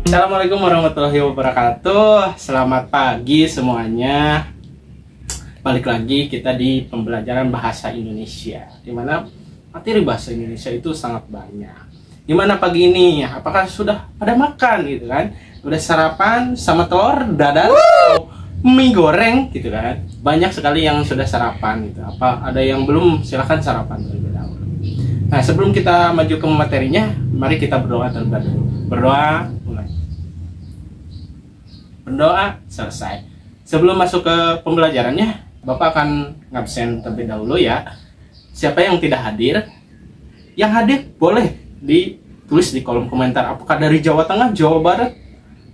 Assalamualaikum warahmatullahi wabarakatuh. Selamat pagi semuanya. Balik lagi kita di pembelajaran bahasa Indonesia, dimana materi bahasa Indonesia itu sangat banyak. Gimana pagi ini? Apakah sudah pada makan gitu kan? Udah sarapan sama telur dadar atau mie goreng gitu kan? Banyak sekali yang sudah sarapan gitu. Apa ada yang belum? Silahkan sarapan terlebih dahulu. Nah, sebelum kita maju ke materinya, mari kita berdoa terlebih dahulu. Berdoa mulai. Berdoa selesai. Sebelum masuk ke pembelajarannya, Bapak akan ngabsen terlebih dahulu ya. Siapa yang tidak hadir, yang hadir boleh ditulis di kolom komentar. Apakah dari Jawa Tengah, Jawa Barat,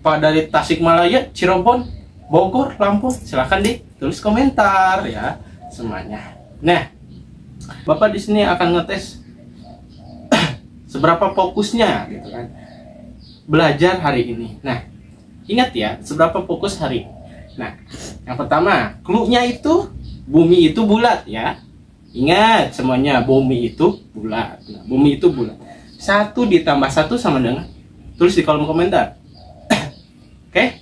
apa dari Tasikmalaya, Cirebon, Bogor, Lampung? Silahkan ditulis komentar ya semuanya. Nah, Bapak di sini akan ngetes seberapa fokusnya gitu kan belajar hari ini. Nah, ingat ya, seberapa fokus hari ini. Nah, yang pertama, clue-nya itu bumi itu bulat ya. Ingat semuanya, bumi itu bulat. Nah, bumi itu bulat. 1 ditambah 1 sama dengan, tulis di kolom komentar. Oke?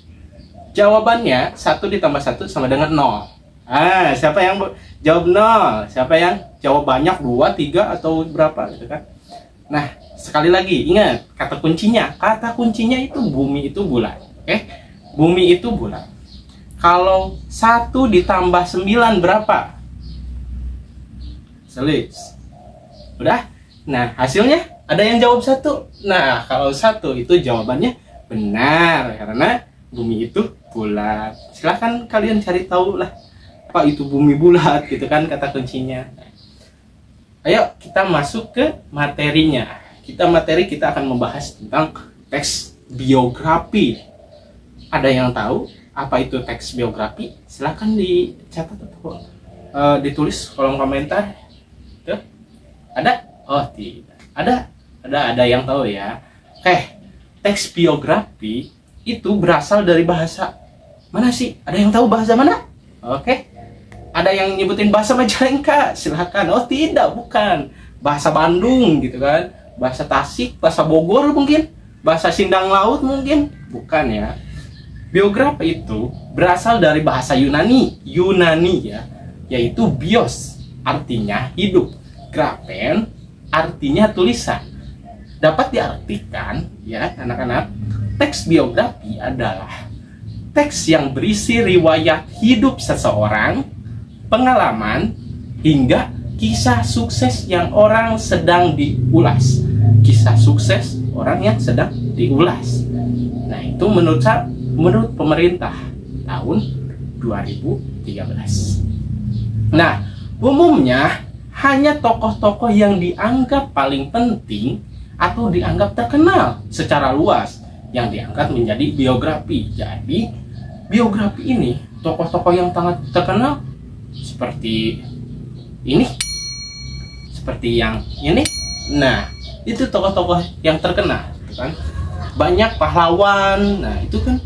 Jawabannya 1 ditambah 1 sama dengan 0. Ah, siapa yang jawab 0? Siapa yang jawab banyak, 2, 3 atau berapa gitu kan? Nah, sekali lagi ingat kata kuncinya. Kata kuncinya itu bumi itu bulat. Oke? Bumi itu bulat. Kalau 1 ditambah 9 berapa? Selis. Udah? Nah, hasilnya ada yang jawab 1. Nah, kalau 1 itu jawabannya benar karena bumi itu bulat. Silahkan kalian cari tahu lah apa itu bumi bulat gitu kan kata kuncinya. Ayo kita masuk ke materinya. Kita akan membahas tentang teks biografi. Ada yang tahu apa itu teks biografi? Silahkan dicatat atau ditulis kolom komentar. Tuh. Ada? Oh, tidak. Ada yang tahu ya. Oke, teks biografi itu berasal dari bahasa mana sih? Ada yang tahu bahasa mana? Oke. Ada yang nyebutin bahasa Majalengka? Silahkan. Oh, tidak, bukan. Bahasa Bandung gitu kan. Bahasa Tasik, bahasa Bogor mungkin. Bahasa Sindang Laut mungkin. Bukan ya. Biografi itu berasal dari bahasa Yunani ya, yaitu bios, artinya hidup, grafen, artinya tulisan. Dapat diartikan ya anak-anak, teks biografi adalah teks yang berisi riwayat hidup seseorang, pengalaman, hingga kisah sukses yang orang sedang diulas. Kisah sukses orang yang sedang diulas. Nah, itu menurut pemerintah tahun 2013. Nah, umumnya hanya tokoh-tokoh yang dianggap paling penting atau dianggap terkenal secara luas yang diangkat menjadi biografi. Jadi, biografi ini tokoh-tokoh yang sangat terkenal seperti ini, seperti yang ini. Nah, itu tokoh-tokoh yang terkenal, kan? Banyak pahlawan. Nah, itu kan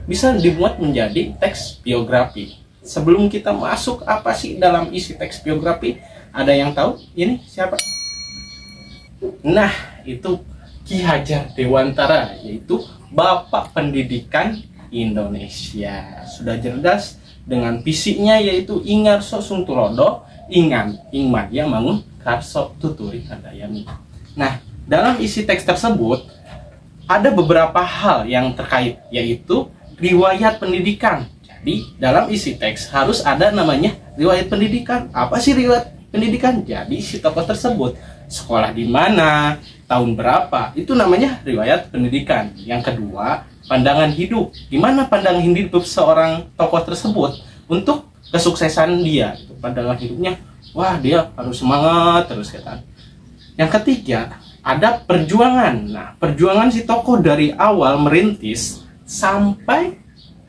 bisa dibuat menjadi teks biografi. Sebelum kita masuk apa sih dalam isi teks biografi, ada yang tahu ini siapa? Nah, itu Ki Hajar Dewantara, yaitu Bapak Pendidikan Indonesia. Sudah cerdas dengan fisiknya, yaitu Ingarso Sungtulodo Ingmadya Mangun Karso Tuturi Handayani. Nah, dalam isi teks tersebut ada beberapa hal yang terkait, yaitu riwayat pendidikan. Jadi dalam isi teks harus ada namanya riwayat pendidikan. Apa sih riwayat pendidikan? Jadi si tokoh tersebut sekolah di mana, tahun berapa, itu namanya riwayat pendidikan. Yang kedua, pandangan hidup. Gimana pandangan hidup seorang tokoh tersebut untuk kesuksesan dia? Pandangan hidupnya, wah dia harus semangat terus kan. Yang ketiga, ada perjuangan. Nah, perjuangan si tokoh dari awal merintis sampai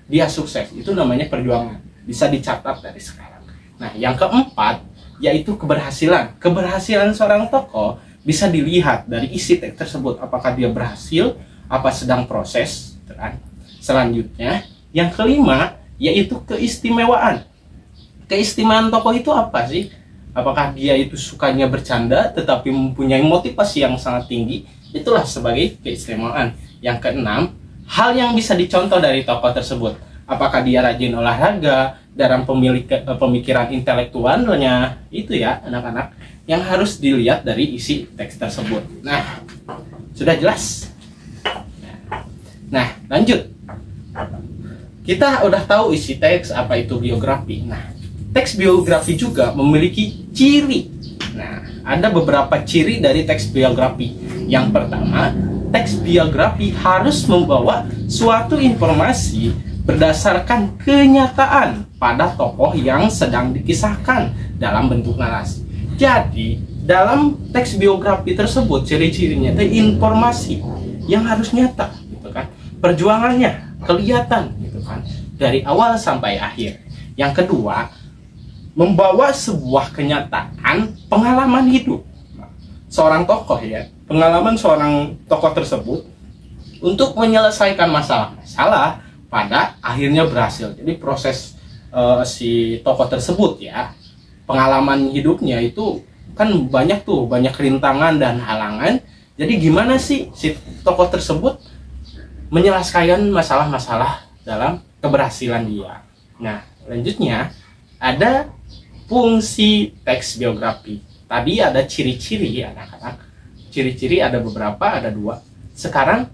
dia sukses, itu namanya perjuangan. Bisa dicatat dari sekarang. Nah, yang keempat yaitu keberhasilan. Keberhasilan seorang tokoh bisa dilihat dari isi teks tersebut, apakah dia berhasil, apa sedang proses, kan? Selanjutnya, yang kelima yaitu keistimewaan. Keistimewaan tokoh itu apa sih? apakah dia itu sukanya bercanda tetapi mempunyai motivasi yang sangat tinggi, itulah sebagai keistimewaan. Yang keenam, hal yang bisa dicontoh dari tokoh tersebut, apakah dia rajin olahraga, dalam pemikiran intelektualnya, itu ya anak-anak yang harus dilihat dari isi teks tersebut. Nah, sudah jelas. Nah, lanjut. Kita udah tahu isi teks, apa itu biografi. Nah, teks biografi juga memiliki ciri. Nah, ada beberapa ciri dari teks biografi. Yang pertama, teks biografi harus membawa suatu informasi berdasarkan kenyataan pada tokoh yang sedang dikisahkan dalam bentuk narasi. Jadi, dalam teks biografi tersebut, ciri-cirinya itu informasi yang harus nyata, gitu kan. Perjuangannya kelihatan, gitu kan, dari awal sampai akhir. Yang kedua, membawa sebuah kenyataan pengalaman hidup seorang tokoh, ya, pengalaman seorang tokoh tersebut untuk menyelesaikan masalah-masalah pada akhirnya berhasil. Jadi proses si tokoh tersebut, ya, pengalaman hidupnya itu kan banyak tuh, banyak rintangan dan halangan. Jadi gimana sih si tokoh tersebut menyelesaikan masalah-masalah dalam keberhasilan dia. Nah, lanjutnya ada fungsi teks biografi. Tadi ada ciri-ciri, anak-anak. Ciri-ciri ada beberapa, ada 2. Sekarang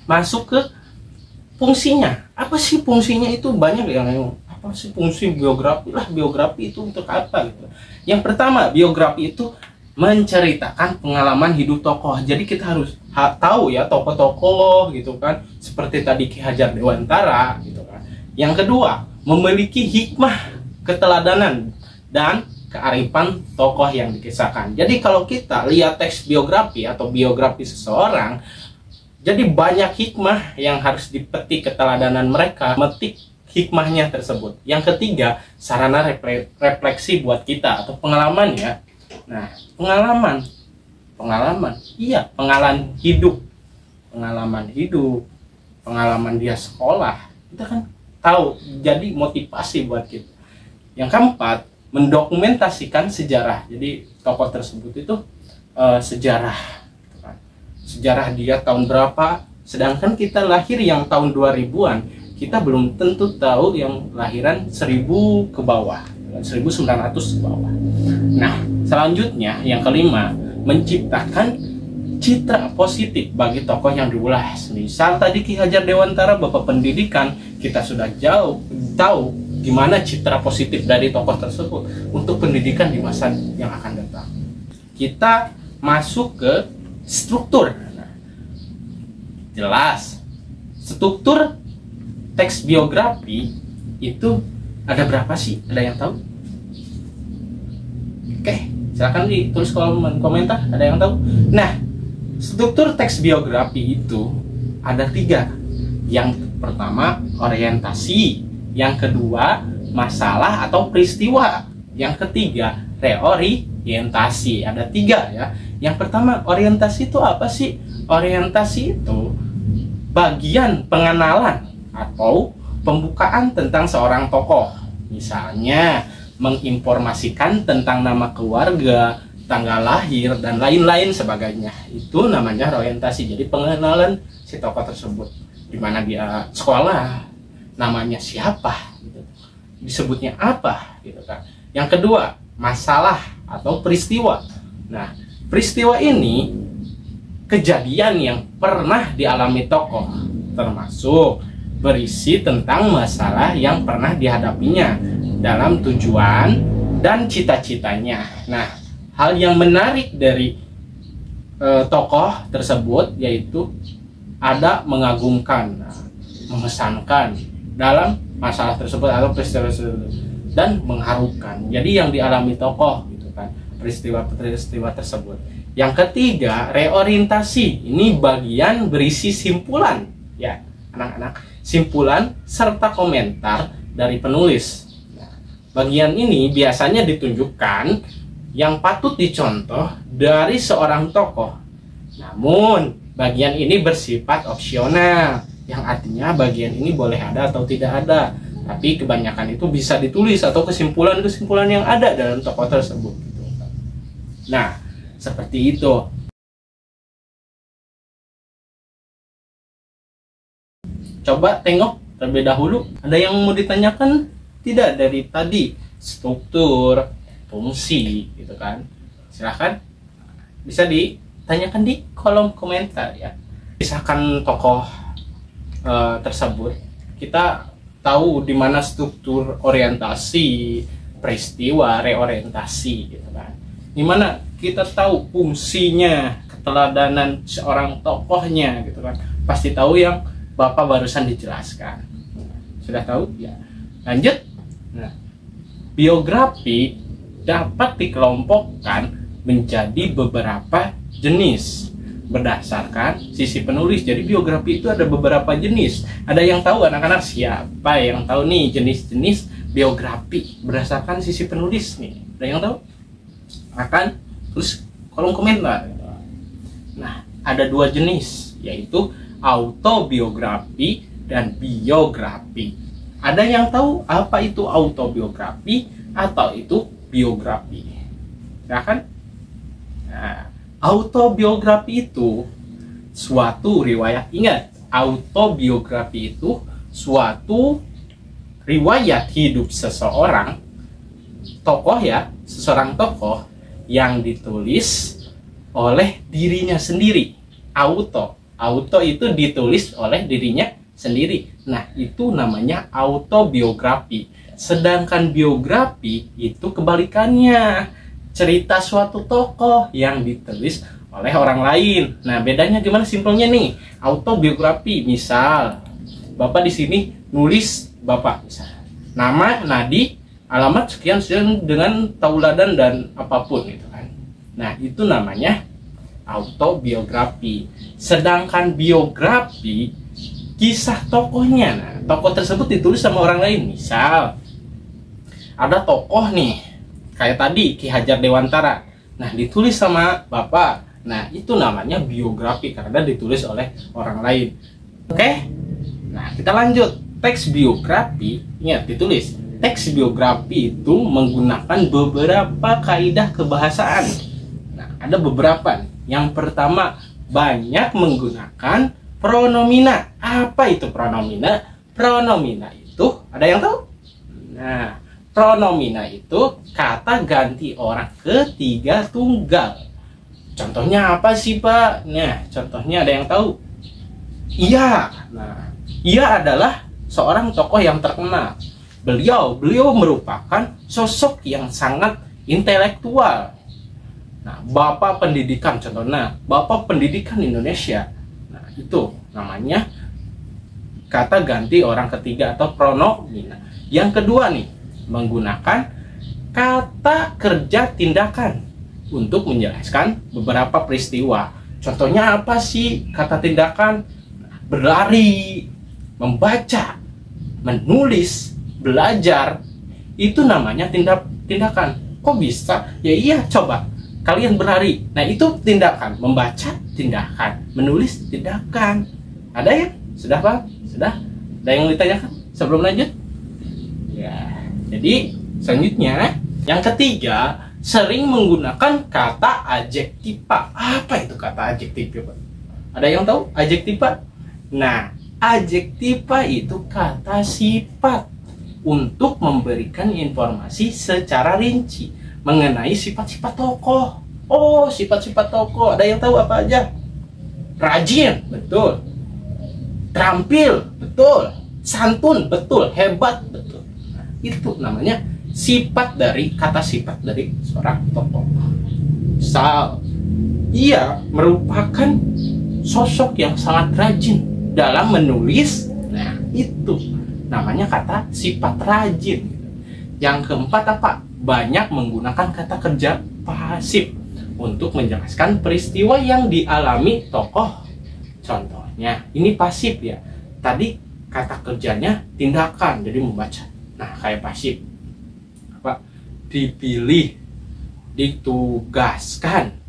masuk ke fungsinya. Apa sih fungsinya? Itu banyak yang apa sih fungsi biografi? Lah, biografi itu untuk apa gitu. Yang pertama, biografi itu menceritakan pengalaman hidup tokoh. Jadi kita harus tahu ya tokoh-tokoh gitu kan, seperti tadi Ki Hajar Dewantara gitu kan. Yang kedua, memiliki hikmah, keteladanan dan kearifan tokoh yang dikisahkan. Jadi kalau kita lihat teks biografi atau biografi seseorang, jadi banyak hikmah yang harus dipetik keteladanan mereka, metik hikmahnya tersebut. Yang ketiga, sarana refleksi buat kita atau pengalaman, ya. Nah, pengalaman, iya, pengalaman hidup, pengalaman dia sekolah, kita kan tahu, jadi motivasi buat kita. Yang keempat, mendokumentasikan sejarah. Jadi tokoh tersebut itu sejarah dia tahun berapa, sedangkan kita lahir yang tahun 2000-an, kita belum tentu tahu yang lahiran 1000 ke bawah, 1900 ke bawah. Nah, selanjutnya yang kelima, menciptakan citra positif bagi tokoh yang diulas. Misal tadi Ki Hajar Dewantara, Bapak Pendidikan, kita sudah jauh tahu gimana citra positif dari tokoh tersebut untuk pendidikan di masa yang akan datang. Kita masuk ke struktur. Nah, jelas, struktur teks biografi itu ada berapa sih? Ada yang tahu? Oke, silakan ditulis kolom komentar. Ada yang tahu? Nah, struktur teks biografi itu ada 3. Yang pertama, orientasi. Yang kedua, masalah atau peristiwa. Yang ketiga, reorientasi. Ada 3, ya. Yang pertama, orientasi itu apa sih? Orientasi itu bagian pengenalan atau pembukaan tentang seorang tokoh. Misalnya, menginformasikan tentang nama keluarga, tanggal lahir, dan lain-lain sebagainya. Itu namanya orientasi. Jadi pengenalan si tokoh tersebut, di mana dia sekolah, namanya siapa, gitu, disebutnya apa, gitu kan. Yang kedua, masalah atau peristiwa. Nah, peristiwa ini kejadian yang pernah dialami tokoh, termasuk berisi tentang masalah yang pernah dihadapinya dalam tujuan dan cita-citanya. Nah, hal yang menarik dari tokoh tersebut yaitu ada mengagumkan, mengesankan dalam masalah tersebut atau peristiwa tersebut, dan mengharukan. Jadi yang dialami tokoh, gitu kan, peristiwa tersebut. Yang ketiga, reorientasi. Ini bagian berisi simpulan, ya anak-anak, simpulan serta komentar dari penulis. Nah, bagian ini biasanya ditunjukkan yang patut dicontoh dari seorang tokoh. Namun, bagian ini bersifat opsional, yang artinya bagian ini boleh ada atau tidak ada, tapi kebanyakan itu bisa ditulis atau kesimpulan-kesimpulan yang ada dalam tokoh tersebut gitu. Nah, seperti itu. Coba tengok terlebih dahulu, ada yang mau ditanyakan tidak dari tadi? Struktur, fungsi gitu kan. Silahkan bisa ditanyakan di kolom komentar ya. Misalkan tokoh tersebut kita tahu di mana struktur orientasi peristiwa reorientasi gitu kan, dimana kita tahu fungsinya, keteladanan seorang tokohnya gitu kan, pasti tahu yang Bapak barusan dijelaskan. Sudah tahu ya, lanjut. Nah, biografi dapat dikelompokkan menjadi beberapa jenis berdasarkan sisi penulis. Jadi biografi itu ada beberapa jenis. Ada yang tahu anak-anak? Siapa yang tahu nih jenis-jenis biografi berdasarkan sisi penulis nih? Ada yang tahu? Akan terus kolom komentar. Nah, ada dua jenis, yaitu autobiografi dan biografi. Ada yang tahu apa itu autobiografi atau itu biografi? Silakan. Nah, autobiografi itu suatu riwayat. Ingat, autobiografi itu suatu riwayat hidup seseorang, tokoh ya, seseorang tokoh yang ditulis oleh dirinya sendiri. Auto itu ditulis oleh dirinya sendiri. Nah, itu namanya autobiografi. Sedangkan biografi itu kebalikannya, cerita suatu tokoh yang ditulis oleh orang lain. Nah, bedanya gimana simpelnya nih? Autobiografi, misal Bapak di sini nulis Bapak, misal nama, nadi, alamat sekian dengan tauladan dan apapun gitu kan. Nah, itu namanya autobiografi. Sedangkan biografi, kisah tokohnya. Nah, tokoh tersebut ditulis sama orang lain. Misal ada tokoh nih kayak tadi Ki Hajar Dewantara. Nah, ditulis sama Bapak. Nah, itu namanya biografi karena ditulis oleh orang lain. Oke? Nah, kita lanjut. Teks biografi, ingat ditulis. Teks biografi itu menggunakan beberapa kaidah kebahasaan. Nah, ada beberapa. Yang pertama, banyak menggunakan pronomina. Apa itu pronomina? Pronomina itu, ada yang tahu? Nah, pronomina itu kata ganti orang ketiga tunggal. Contohnya apa sih, Pak? Nah, contohnya ada yang tahu? Iya. Nah, ia adalah seorang tokoh yang terkenal. Beliau merupakan sosok yang sangat intelektual. Nah, Bapak Pendidikan, contohnya Bapak Pendidikan Indonesia. Nah, itu namanya kata ganti orang ketiga atau pronomina. Yang kedua nih, menggunakan kata kerja tindakan untuk menjelaskan beberapa peristiwa. Contohnya apa sih kata tindakan? Berlari, membaca, menulis, belajar. Itu namanya tindakan. Kok bisa? Ya iya, coba kalian berlari. Nah, itu tindakan. Membaca, tindakan. Menulis, tindakan. Ada ya? Sudah, Pak? Sudah? Ada yang ditanyakan sebelum lanjut? Ya, jadi selanjutnya yang ketiga, sering menggunakan kata adjektiva. Apa itu kata adjektiva? Ada yang tahu adjektiva? Nah, adjektiva itu kata sifat untuk memberikan informasi secara rinci mengenai sifat-sifat tokoh. Oh, sifat-sifat tokoh. Ada yang tahu apa aja? Rajin, betul. Terampil, betul. Santun, betul. Hebat, betul. Nah, itu namanya sifat dari kata sifat dari seorang tokoh. Misal, ia merupakan sosok yang sangat rajin dalam menulis. Nah, itu namanya kata sifat rajin. Yang keempat apa? Banyak menggunakan kata kerja pasif untuk menjelaskan peristiwa yang dialami tokoh. Contohnya, ini pasif ya. Tadi kata kerjanya tindakan, jadi membaca. Nah, kayak pasif. Apa? Dipilih, ditugaskan,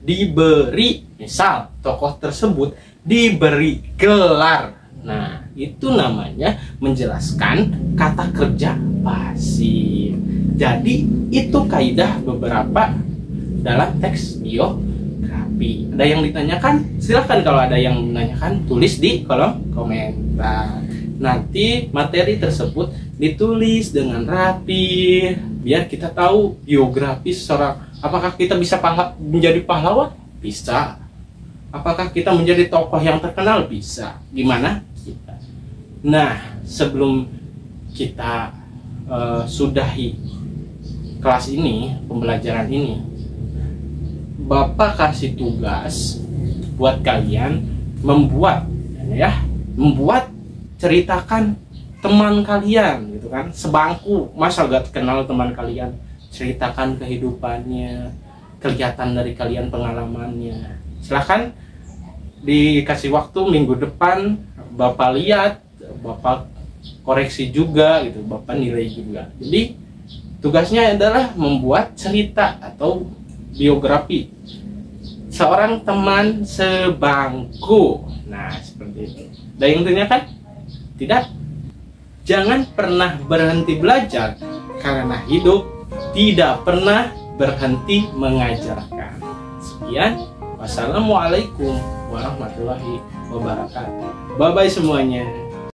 diberi. Misal, tokoh tersebut diberi gelar. Nah, itu namanya menjelaskan kata kerja pasif. Jadi, itu kaidah beberapa dalam teks biografi. Ada yang ditanyakan? Silahkan kalau ada yang menanyakan, tulis di kolom komentar. Nanti materi tersebut ditulis dengan rapi, biar kita tahu biografi seseorang. Apakah kita bisa menjadi pahlawan? Bisa. Apakah kita menjadi tokoh yang terkenal? Bisa. Gimana? Kita. Nah, sebelum kita sudahi kelas ini, pembelajaran ini, Bapak kasih tugas buat kalian membuat ceritakan teman kalian gitu kan, sebangku, masa gak kenal teman kalian, ceritakan kehidupannya, kelihatan dari kalian pengalamannya. Silahkan dikasih waktu minggu depan, Bapak lihat, Bapak koreksi juga gitu, Bapak nilai juga. Jadi tugasnya adalah membuat cerita atau biografi seorang teman sebangku. Nah, seperti itu. Ada yang tanyakan? Tidak? Jangan pernah berhenti belajar, karena hidup tidak pernah berhenti mengajarkan. Sekian, wassalamualaikum warahmatullahi wabarakatuh. Bye-bye semuanya.